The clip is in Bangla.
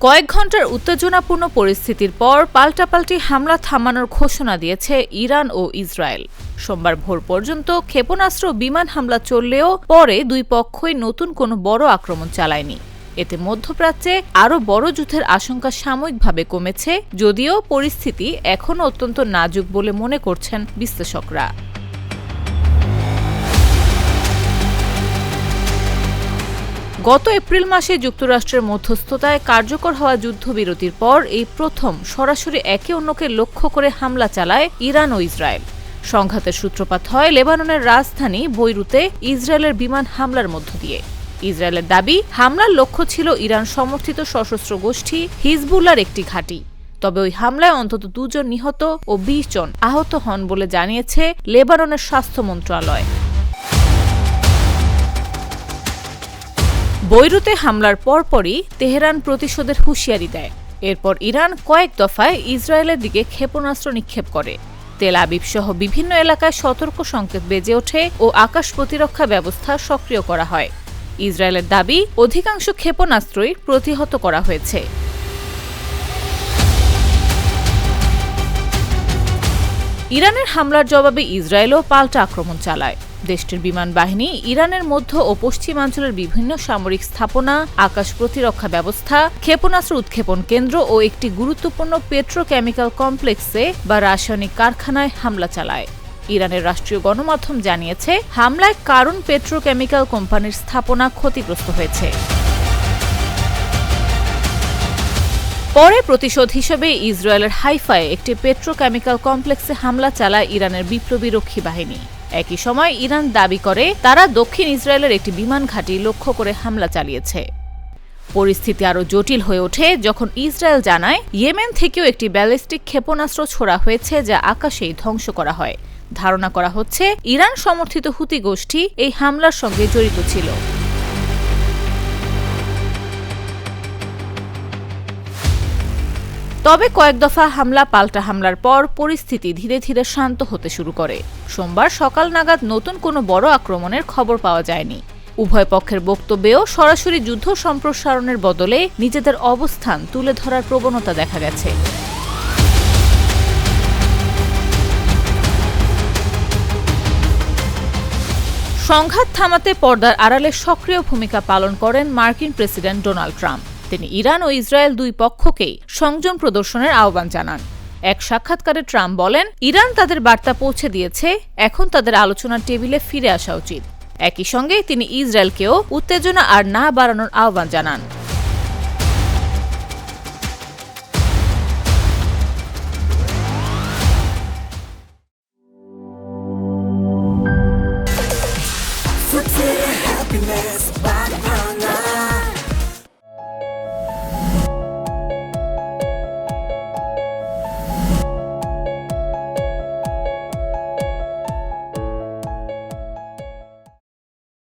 কয়েক ঘণ্টার উত্তেজনাপূর্ণ পরিস্থিতির পর পাল্টাপাল্টি হামলা থামানোর ঘোষণা দিয়েছে ইরান ও ইসরায়েল। সোমবার ভোর পর্যন্ত ক্ষেপণাস্ত্র বিমান হামলা চললেও পরে দুই পক্ষই নতুন কোনো বড় আক্রমণ চালায়নি। এতে মধ্যপ্রাচ্যে আরও বড় যুদ্ধের আশঙ্কা সাময়িকভাবে কমেছে, যদিও পরিস্থিতি এখনও অত্যন্ত নাজুক বলে মনে করছেন বিশ্লেষকরা। গত এপ্রিল মাসে যুক্তরাষ্ট্রের মধ্যস্থতায় কার্যকর হওয়া যুদ্ধবিরতির পর এই প্রথম সরাসরি একে অন্যকে লক্ষ্য করে হামলা চালায় ইরান ও ইসরায়েল। সংঘাতের সূত্রপাত হয় লেবাননের রাজধানী বৈরুতে ইসরায়েলের বিমান হামলার মধ্য দিয়ে। ইসরায়েলের দাবি, হামলার লক্ষ্য ছিল ইরান সমর্থিত সশস্ত্র গোষ্ঠী হিজবুল্লাহর একটি ঘাঁটি। তবে ওই হামলায় অন্তত 2 জন নিহত ও 20 জন আহত হন বলে জানিয়েছে লেবাননের স্বাস্থ্য মন্ত্রণালয়। বৈরুতে হামলার পরপরই তেহরান প্রতিশোধের হুঁশিয়ারি দেয়। এরপর ইরান কয়েক দফায় ইসরায়েলের দিকে ক্ষেপণাস্ত্র নিক্ষেপ করে। তেল আবিব সহ বিভিন্ন এলাকায় সতর্ক সংকেত বেজে ওঠে ও আকাশ প্রতিরক্ষা ব্যবস্থা সক্রিয় করা হয়। ইসরায়েলের দাবি, অধিকাংশ ক্ষেপণাস্ত্রই প্রতিহত করা হয়েছে। ইরানের হামলার জবাবে ইসরায়েলও পাল্টা আক্রমণ চালায়। দেশটির বিমান বাহিনী ইরানের মধ্য ও পশ্চিমাঞ্চলের বিভিন্ন সামরিক স্থাপনা, আকাশ প্রতিরক্ষা ব্যবস্থা, ক্ষেপণাস্ত্র উৎক্ষেপণ কেন্দ্র ও একটি গুরুত্বপূর্ণ পেট্রোকেমিক্যাল কমপ্লেক্সে বা রাসায়নিক কারখানায় হামলা চালায়। ইরানের রাষ্ট্রীয় গণমাধ্যম জানিয়েছে, হামলায় কারণ পেট্রোকেমিক্যাল কোম্পানির স্থাপনা ক্ষতিগ্রস্ত হয়েছে। পরে প্রতিশোধ হিসেবে ইসরায়েলের হাইফায় একটি পেট্রোকেমিক্যাল কমপ্লেক্সে হামলা চালায় ইরানের বিপ্লবী রক্ষী বাহিনী। একই সময় ইরান দাবি করে তারা দক্ষিণ ইসরায়েলের একটি বিমান ঘাঁটি লক্ষ্য করে হামলা চালিয়েছে। পরিস্থিতি আরও জটিল হয়ে ওঠে যখন ইসরায়েল জানায়, ইয়েমেন থেকেও একটি ব্যালিস্টিক ক্ষেপণাস্ত্র ছোড়া হয়েছে যা আকাশেই ধ্বংস করা হয়। ধারণা করা হচ্ছে ইরান সমর্থিত হুতি গোষ্ঠী এই হামলার সঙ্গে জড়িত ছিল। তবে কয়েক দফা হামলা পাল্টা হামলার পর পরিস্থিতি ধীরে ধীরে শান্ত হতে শুরু করে। সোমবার সকাল নাগাদ নতুন কোনো বড় আক্রমণের খবর পাওয়া যায়নি। উভয় পক্ষের বক্তব্যেও সরাসরি যুদ্ধ সম্প্রসারণের বদলে নিজেদের অবস্থান তুলে ধরার প্রবণতা দেখা গেছে। সংঘাত থামাতে পর্দার আড়ালে সক্রিয় ভূমিকা পালন করেন মার্কিন প্রেসিডেন্ট ডোনাল্ড ট্রাম্প। তিনি ইরান ও ইসরায়েল দুই পক্ষকেই সংযম প্রদর্শনের আহ্বান জানান। এক সাক্ষাৎকারে ট্রাম্প বলেন, ইরান তাদের বার্তা পৌঁছে দিয়েছে, এখন তাদের আলোচনার টেবিলে ফিরে আসা উচিত। একই সঙ্গে তিনি ইসরায়েলকেও উত্তেজনা আর না বাড়ানোর আহ্বান জানান। Fruit to the happiness.